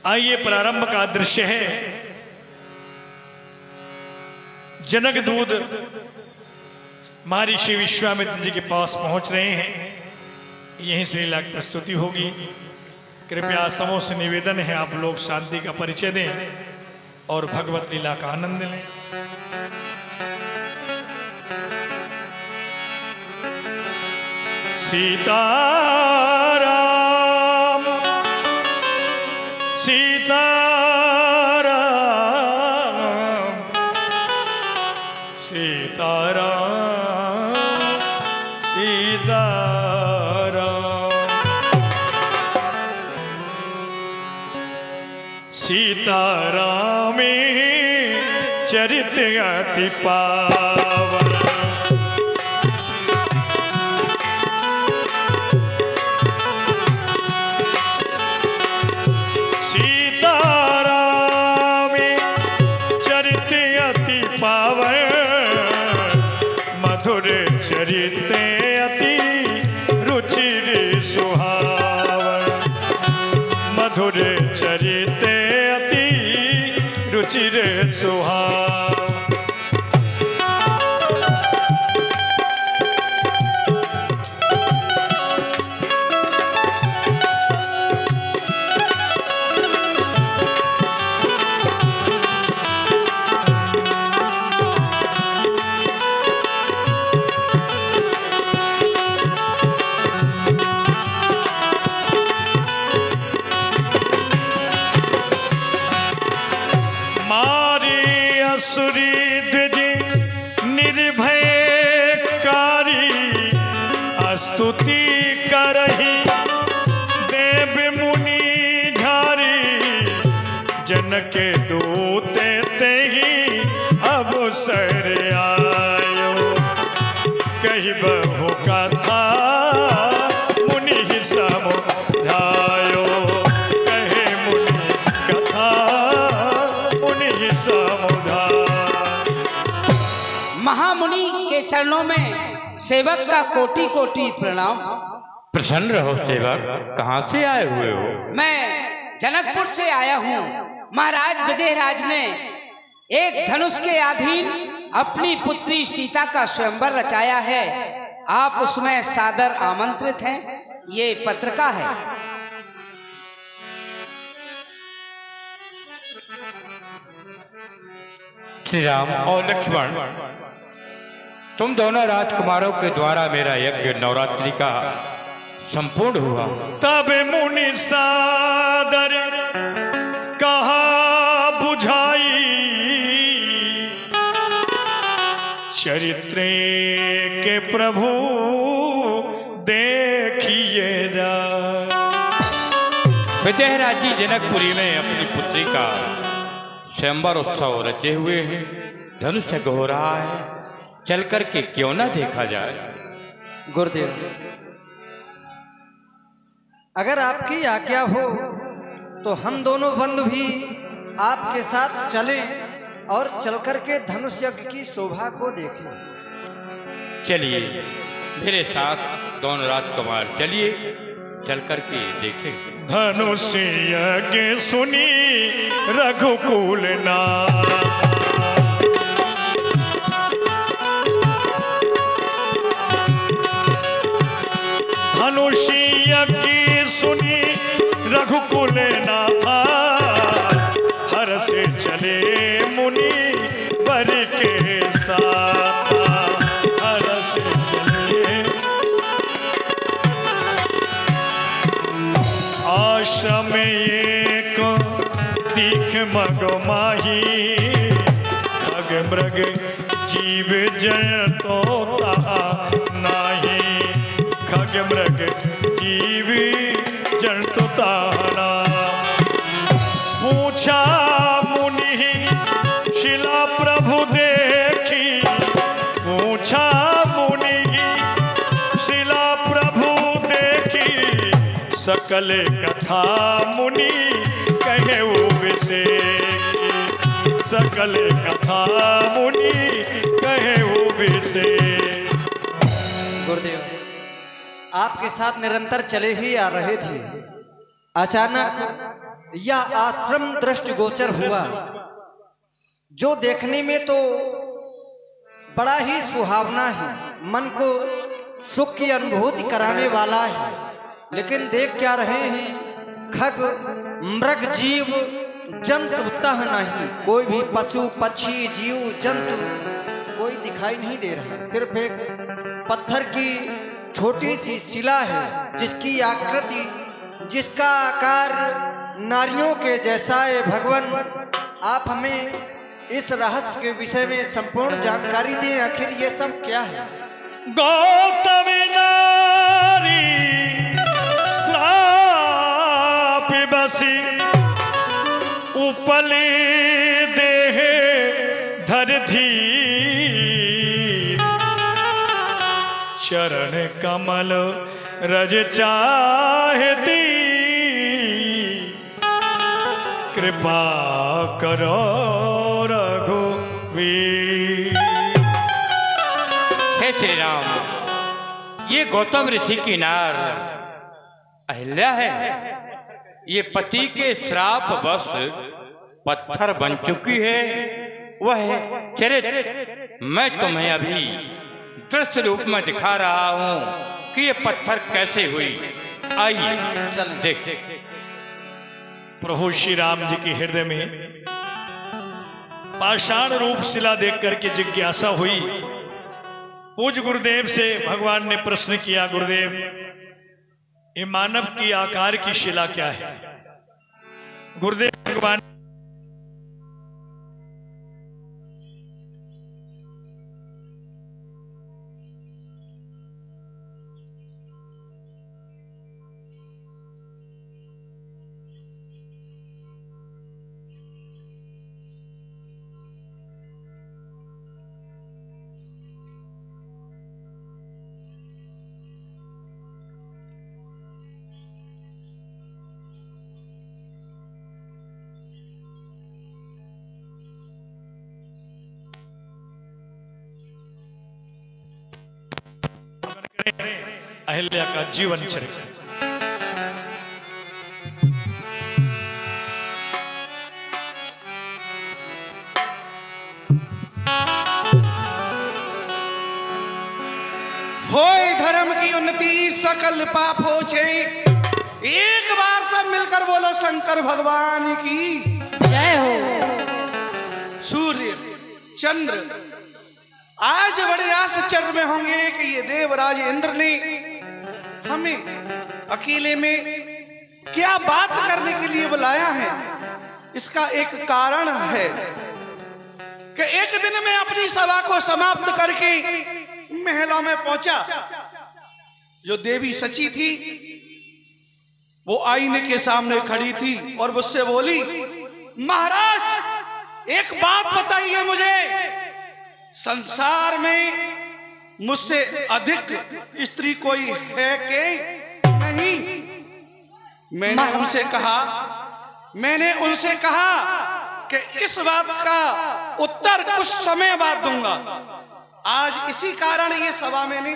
आइए प्रारंभ का दृश्य है। जनक दूत महर्षि विश्वामित्र जी के पास पहुंच रहे हैं। यहीं से लीला की प्रस्तुति होगी। कृपया समूह से निवेदन है आप लोग शांति का परिचय दें और भगवत लीला का आनंद लें। सीताराम सीताराम सीताराम सीताराम सीतारामे चरित अति पावन चरित अति रुचिर सुहावन मधुर चरित अति रुचिर सुहावन। असुरी द्विज निर्भयकारी स्तुति करही देव मुनि झारी जनक दूते ते ही अवसर आयो कही बहु कथा मुनि समुझायो कहे मुनि कथा मुनि समुझायो। महामुनि के चरणों में सेवक का कोटि कोटि प्रणाम। प्रसन्न रहो सेवक, कहाँ से आए हुए हो? मैं जनकपुर से आया हूँ। महाराज विजयराज ने एक धनुष के अधीन अपनी पुत्री सीता का स्वयंवर रचाया है। आप उसमें सादर आमंत्रित हैं। ये पत्र का है। श्री राम और लक्ष्मण, तुम दोनों राजकुमारों के द्वारा मेरा यज्ञ नवरात्रि का संपूर्ण हुआ। तब मुनि सादर कहा बुझाई चरित्र के प्रभु देखिए जा। विजयराज जी जनकपुरी में अपनी पुत्री का स्वयंवर उत्सव रचे हुए हैं। धनुष हो रहा है, चल करके क्यों ना देखा जाए। गुरुदेव, अगर आपकी आज्ञा हो तो हम दोनों बंधु भी आपके साथ चलें और चलकर के धनुष यज्ञ की शोभा को देखें। चलिए मेरे साथ दोनों राजकुमार, चलिए चल करके देखें। धनुष यज्ञ सुनी रघुकुल नाथ धनुष यज्ञ सुनी रघुकुल नाथा हर से चले मुनि वर के साथ हर से चले आश्रम एक दीख मगमाही खग मृग जीव जय तोता नाही खग मृग जीव जन तोता ना। पूछा मुनि शिला प्रभु देखी पूछा मुनि शिला प्रभु देखी सकल कथा मुनि कहे विषेखी सकल कथा मुनि कहे विषेख। गुरुदेव, आपके साथ निरंतर चले ही आ रहे थे। अचानक यह आश्रम दृष्टिगोचर हुआ, जो देखने में तो बड़ा ही सुहावना है, मन को सुख की अनुभूति कराने वाला है, लेकिन देख क्या रहे हैं? खग मृग जीव जंतु तह नहीं, कोई भी पशु पक्षी जीव जंतु कोई दिखाई नहीं दे रहा। सिर्फ एक पत्थर की छोटी सी शिला है, जिसकी आकृति, जिसका आकार नारियों के जैसा है। भगवान, आप हमें इस रहस्य के विषय में संपूर्ण जानकारी दें, आखिर ये सब क्या है? गौतम नारी श्राप बसी, उपले देह धर धीर, चरण कमल रज चाहती, कृपा करो रघुवीर। हे श्री राम, ये गौतम ऋषि की नार अहिल्या है। ये पति के श्राप वश पत्थर बन चुकी है। वह चरित मैं तुम्हें अभी दृश्य रूप में दिखा रहा हूं कि ये पत्थर कैसे हुई। आइए चल देख। प्रभु श्री राम जी के हृदय में पाषाण रूप शिला देख करके जिज्ञासा हुई। पूज्य गुरुदेव से भगवान ने प्रश्न किया, गुरुदेव ये मानव की आकार की शिला क्या है? गुरुदेव भगवान अहिल्या का जीवन चरित्र। होय धर्म की उन्नति सकल पाप हो छे। एक बार सब मिलकर बोलो शंकर भगवान की जय हो। सूर्य चंद्र आज बड़े आश्चर्य में होंगे कि ये देवराज इंद्र ने हमें अकेले में क्या बात करने के लिए बुलाया है। इसका एक कारण है कि एक दिन में अपनी सभा को समाप्त करके महलों में पहुंचा। जो देवी सची थी वो आईने के सामने खड़ी थी और मुझसे बोली, महाराज एक बात बताइए मुझे, संसार में मुझसे अधिक स्त्री कोई है कि नहीं? मैंने उनसे कहा कि इस बात का उत्तर कुछ समय बाद दूंगा। आज इसी कारण ये सभा मैंने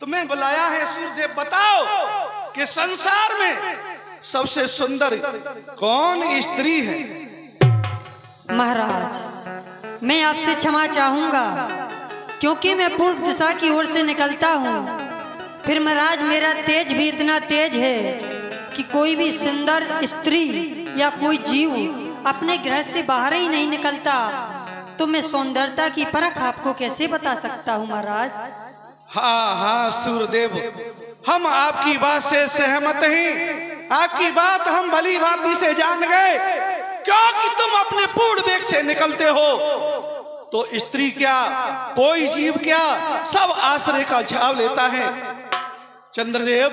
तुम्हें बुलाया है। सूर्यदेव बताओ कि संसार में सबसे सुंदर कौन स्त्री है? महाराज मैं आपसे क्षमा चाहूंगा, क्योंकि मैं पूर्व दिशा की ओर से निकलता हूँ। फिर महाराज मेरा तेज भी इतना तेज है कि कोई भी सुंदर स्त्री या कोई जीव अपने ग्रह से बाहर ही नहीं निकलता, तो मैं सौंदर्यता की परख आपको कैसे बता सकता हूँ महाराज? हाँ हाँ सूर्यदेव, हम आपकी बात से सहमत हैं। आपकी बात हम भली भांति से जान गए, क्योंकि तुम अपने पूर्ण वेग से निकलते हो तो स्त्री क्या कोई जीव क्या सब आश्रय का झाव लेता है। चंद्रदेव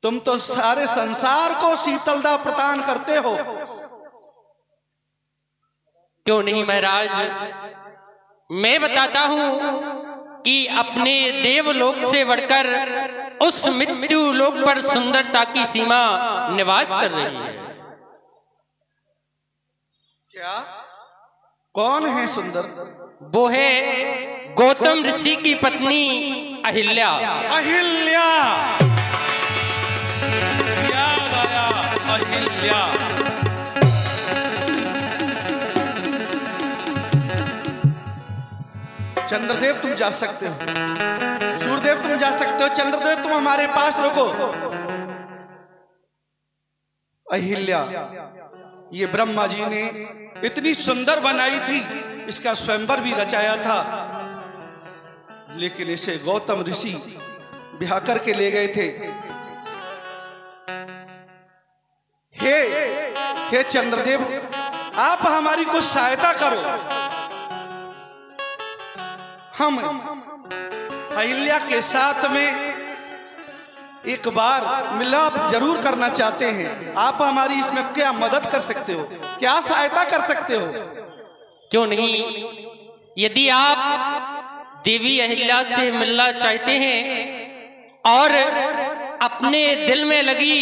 तुम तो सारे संसार को शीतलता प्रदान करते हो। क्यों नहीं महाराज, मैं बताता हूं कि अपने देवलोक से बढ़कर उस मृत्यु लोक पर सुंदरता की सीमा निवास कर रही है। क्या कौन है सुंदर? वो है गौतम ऋषि की पत्नी अहिल्या। अहिल्या, याद आया अहिल्या। चंद्रदेव तुम जा सकते हो, सूर्यदेव तुम जा सकते हो, चंद्रदेव तुम हमारे पास रुको। अहिल्या, ये ब्रह्मा जी ने इतनी सुंदर बनाई थी, इसका स्वयंवर भी रचाया था, लेकिन इसे गौतम ऋषि ब्याह करके ले गए थे। हे चंद्रदेव, आप हमारी कुछ सहायता करो। हम अहिल्या के साथ में एक बार मिलाप जरूर करना चाहते हैं। आप हमारी इसमें क्या मदद कर सकते हो, क्या सहायता कर सकते हो? क्यों नहीं, यदि आप देवी अहिल्या से मिलना चाहते हैं और अपने दिल में लगी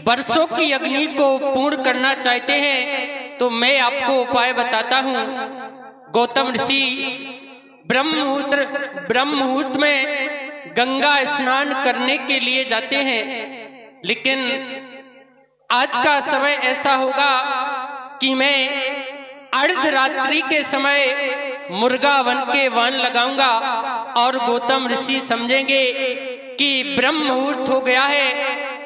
बरसों की अग्नि को पूर्ण करना चाहते हैं, तो मैं आपको उपाय बताता हूँ। गौतम ऋषि ब्रह्म मुहूर्त में गंगा स्नान करने के लिए जाते हैं, लेकिन आज का समय ऐसा होगा कि मैं अर्धरात्रि के समय मुर्गा बन के वान लगाऊंगा और गौतम ऋषि समझेंगे कि ब्रह्म मुहूर्त हो गया है,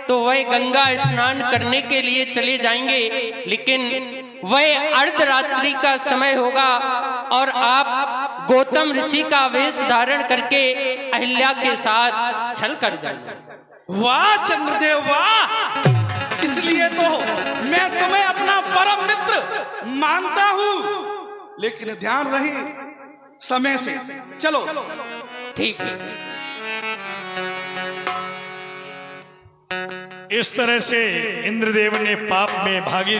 तो वह गंगा स्नान करने के लिए चले जाएंगे, लेकिन वह अर्धरात्रि का समय होगा और आप गौतम ऋषि का वेश धारण करके अहिल्या के साथ छल कर जाएंगे। वाह चंद्रदेव वाह! इसलिए तो मैं तुम्हें अपना परम मित्र मानता हूँ, लेकिन ध्यान रहे समय से। चलो ठीक है। इस तरह से इंद्रदेव ने पाप में भागी